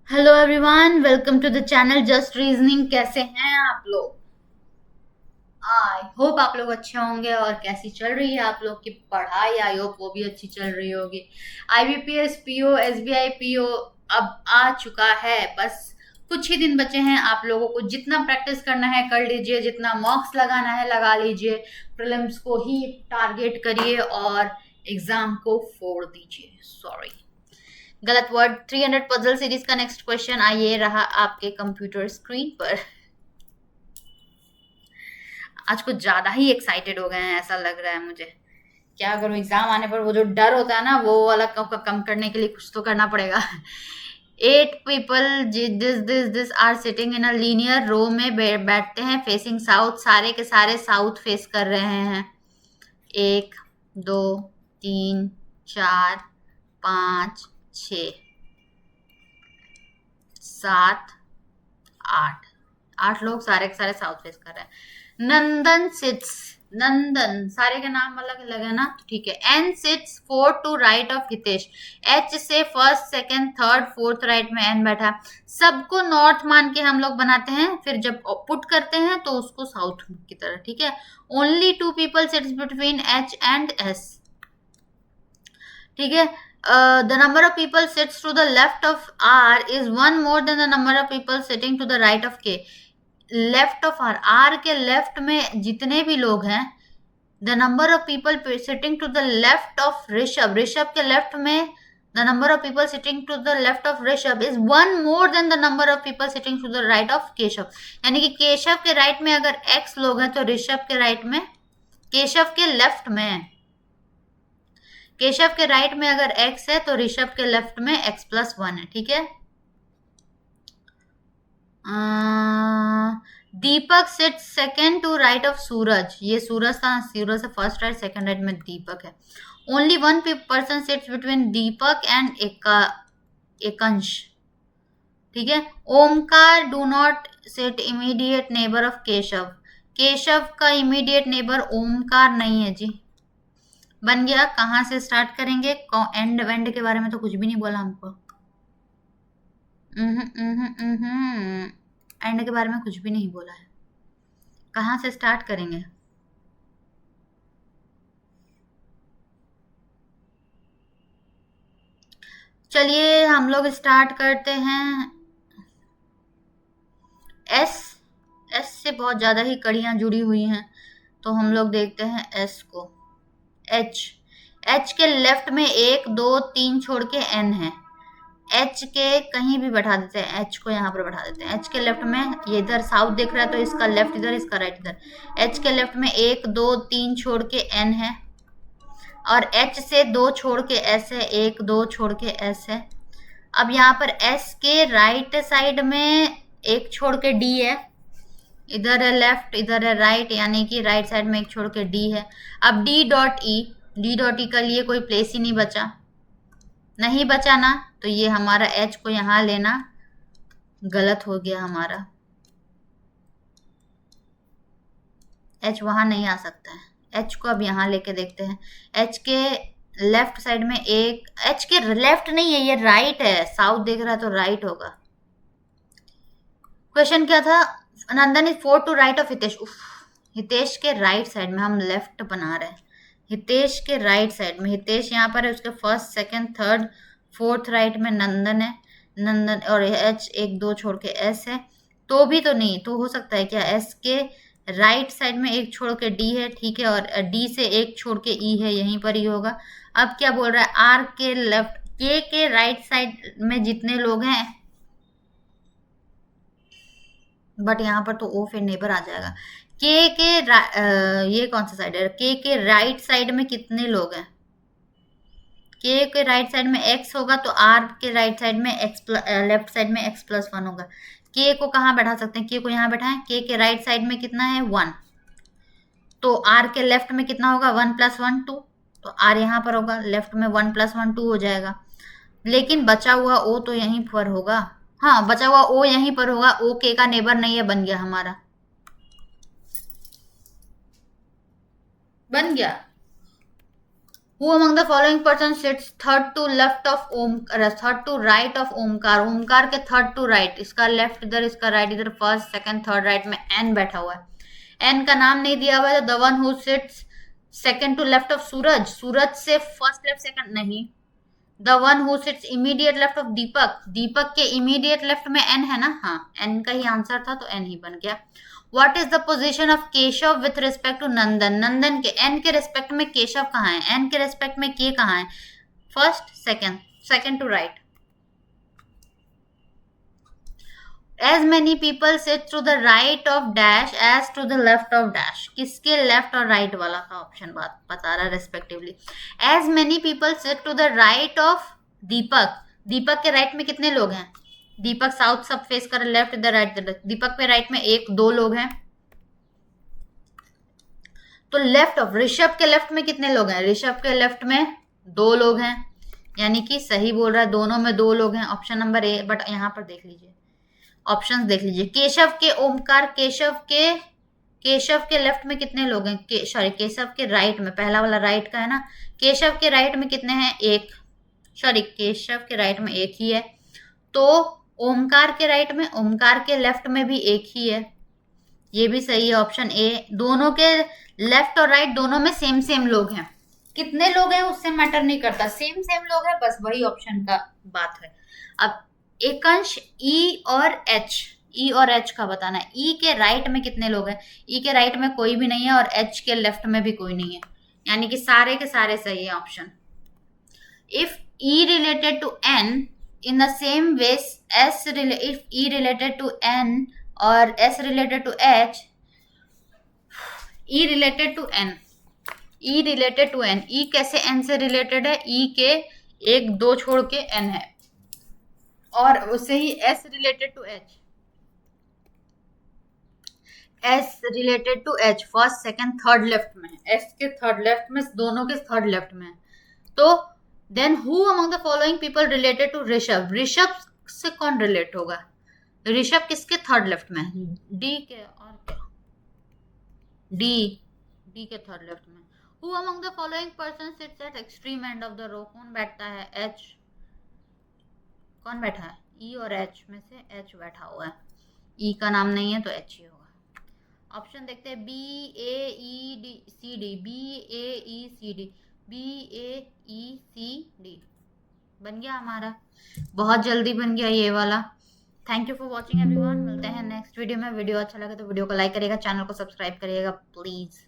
Hello everyone, welcome to the channel just reasoning. कैसे हैं आप लोग? आई होप आप लोग अच्छे होंगे। और कैसी चल रही है आप लोग की पढ़ाई? आई होप वो भी अच्छी चल रही होगी। आईबीपीएस पीओ, एसबीआई पीओ अब आ चुका है। बस कुछ ही दिन बचे हैं। आप लोगों को जितना प्रैक्टिस करना है कर लीजिए, जितना मॉक्स लगाना है लगा लीजिए। प्रीलिम्स को ही टारगेट करिए और एग्जाम को फोड़ दीजिए। सॉरी, गलत वर्ड। 300 पजल सीरीज का नेक्स्ट क्वेश्चन आइए रहा आपके कंप्यूटर स्क्रीन पर। आज कुछ ज्यादा ही एक्साइटेड हो गए हैं ऐसा लग रहा है मुझे। क्या करूं, एग्जाम आने पर वो जो डर होता है ना, वो वाला कम करने के लिए कुछ तो करना पड़ेगा। 8 people this are sitting in a linear row में बैठते हैं फेसिंग साउथ। सारे के सारे साउथ फेस कर रहे हैं। 1, 2, 3, 4, 5, 6, 7, 8। 8 लोग सारे के सारे साउथ फेस कर रहे हैं। नंदन सिट्स, नंदन सारे के नाम अलग अलग है ना, तो ठीक है। N sits 4 to right of Hitesh. H से first second third fourth right में एन बैठा। सबको नॉर्थ मान के हम लोग बनाते हैं, फिर जब पुट करते हैं तो उसको साउथ की तरह, ठीक है। Only 2 people sits between H and S, ठीक है। The number of people sits to the left of R is one more than the number of people sitting to the right of K. Left of R, R के left में जितने भी लोग हैं, the number of people sitting to the left of Rishabh, Rishabh के left में the number of people sitting to the left of Rishabh is one more than the number of people sitting to the right of Keshav. यानी कि केशव के right में अगर x लोग हैं तो ऋषभ के राइट में, केशव के लेफ्ट में, केशव के राइट में अगर x है तो ऋषभ के लेफ्ट में x+1 है, ठीक है। Deepak sit second to right of Suraj. ये सूरज था, सूरज से फर्स्ट राइट, सेकेंड राइट में दीपक है। Only 1 person sits between Deepak and Ekansh, ठीक है। Omkar do not sit immediate neighbour of Keshav. Keshav का इमीडिएट नेबर ओमकार नहीं है जी। बन गया। कहाँ से स्टार्ट करेंगे? एंड वेंड के बारे में तो कुछ भी नहीं बोला हमको। एंड के बारे में कुछ भी नहीं बोला है। कहाँ से स्टार्ट करेंगे? चलिए हम लोग स्टार्ट करते हैं। एस, एस से बहुत ज्यादा ही कड़ियां जुड़ी हुई हैं, तो हम लोग देखते हैं एस को। एच, एच के लेफ्ट में 1, 2, 3 छोड़ के एन है। एच के कहीं भी बैठा देते हैं, एच को यहाँ पर बैठा देते हैं। एच के लेफ्ट में, ये इधर साउथ दिख रहा है तो इसका लेफ्ट इधर, इसका राइट इधर। एच के लेफ्ट में 1, 2, 3 छोड़ के एन है, और एच से 2 छोड़ के एस है, 1, 2 छोड़ के एस है। अब यहाँ पर एस के राइट साइड में 1 छोड़ के डी है, इधर है लेफ्ट इधर है राइट, यानी कि राइट साइड में 1 छोड़ के डी है। अब D dot E, D dot E का लिए कोई प्लेस ही नहीं बचा, नहीं बचा ना, तो ये हमारा एच को यहाँ लेना गलत हो गया हमारा। एच वहां नहीं आ सकता है, एच को अब यहाँ लेके देखते हैं। एच के लेफ्ट साइड में एक, एच के लेफ्ट नहीं है, ये राइट है, साउथ देख रहा है तो राइट होगा। क्वेश्चन क्या था? Nandan is 4 to right of Hitesh. Hitesh के राइट साइड में हम लेफ्ट बना रहे हैं। हितेश के राइट साइड में, हितेश यहाँ पर है, उसके first second third fourth right में नंदन है। नंदन और एच 1, 2 छोड़ के एस है, तो भी तो नहीं, तो हो सकता है क्या? एस के राइट साइड में 1 छोड़ के डी है, ठीक है, और डी से 1 छोड़ के ई है, यहीं पर ही होगा। अब क्या बोल रहा है? आर के लेफ्ट, के राइट साइड में जितने लोग हैं, बट यहाँ पर तो ओ फिर नेबर आ जाएगा। ये कौन सा साइड है? के राइट साइड में कितने लोग हैं? के राइट साइड में एक्स होगा, तो आर के राइट साइड में एक्स, लेफ्ट साइड में x+1 होगा। के को कहाँ बैठा सकते हैं? के को यहाँ बैठाएं। के राइट साइड में कितना है? 1, तो आर के लेफ्ट में कितना होगा? 1+1 2, तो आर यहाँ पर होगा, लेफ्ट में 1+1 2 हो जाएगा। लेकिन बचा हुआ ओ तो यहीं पर होगा। हाँ, बचा हुआ ओ यहीं पर होगा। ओ के का नेबर नहीं है, बन गया हमारा, बन गया। Who among the following person sits third to left of third to right of Omkar? Omkar के third to right, इसका left इधर, इसका right इधर, first second third right में n बैठा हुआ है। n का नाम नहीं दिया हुआ है, तो the one who sits second to left of सूरज, सूरज से first left second नहीं, the one who sits immediate left of दीपक, दीपक के immediate left में n है ना, हाँ n का ही आंसर था तो n ही बन गया। What is the position of Keshav with respect to नंदन? नंदन के n के रेस्पेक्ट में केशव कहाँ है, n के रेस्पेक्ट में के कहाँ है? First second, second to right. As many people sit to the right of dash as to the left of dash, किसके लेफ्ट और राइट वाला का ऑप्शन बात बता रहा है respectively. As many people sit to the right of दीपक, दीपक के right में कितने लोग हैं? दीपक साउथ सब फेस कर लेफ्ट इधर राइट इधर, दीपक पे राइट में एक दो लोग हैं, तो लेफ्ट ऑफ ऋषभ के लेफ्ट में कितने लोग हैं? ऋषभ के लेफ्ट में दो लोग हैं, यानी कि सही बोल रहा है, दोनों में दो लोग हैं, ऑप्शन नंबर ए। बट यहाँ पर देख लीजिए, ऑप्शंस देख लीजिए, केशव के ओमकार, केशव के लेफ्ट में कितने लोग हैं? सॉरी केशव के राइट में, पहला वाला राइट का है ना, केशव के राइट में कितने हैं? एक, सॉरी केशव के राइट में एक ही है, तो ओमकार के राइट में, ओमकार के लेफ्ट में भी एक ही है, ये भी सही है ऑप्शन ए। दोनों के लेफ्ट और राइट दोनों में सेम सेम लोग हैं, कितने लोग हैं उससे मैटर नहीं करता, सेम सेम लोग हैं, बस वही ऑप्शन का बात है। अब एक अंश ई और एच का बताना है। ई के राइट में कितने लोग हैं? ई के राइट में कोई भी नहीं है और एच के लेफ्ट में भी कोई नहीं है, यानी कि सारे के सारे सही है option. If E related to N in the same way if E related to N or S related to H, E related to N, E कैसे N से रिलेटेड है? E के एक दो छोड़ के N है, और उससे ही S related to H, first second third left में है, S के थर्ड लेफ्ट में, दोनों के थर्ड लेफ्ट में है। तो then who among the following people related to Rishabh? Rishabh से कौन रिलेट होगा? ऋषभ किसके थर्ड लेफ्ट में? डी के, और क्या, डी के थर्ड लेफ्ट में। Who among the following person sits at extreme end of the row? कौन बैठता है? एच। कौन बैठा है? ई और एच में से एच बैठा हुआ है, ई का नाम नहीं है तो एच ही होगा। ऑप्शन देखते हैं, B A E D C D, B A E C D, BAECD बन गया हमारा, बहुत जल्दी बन गया ये वाला। Thank you for watching everyone, मिलते हैं नेक्स्ट वीडियो में। वीडियो अच्छा लगे तो वीडियो को लाइक करिएगा, चैनल को सब्सक्राइब करिएगा प्लीज।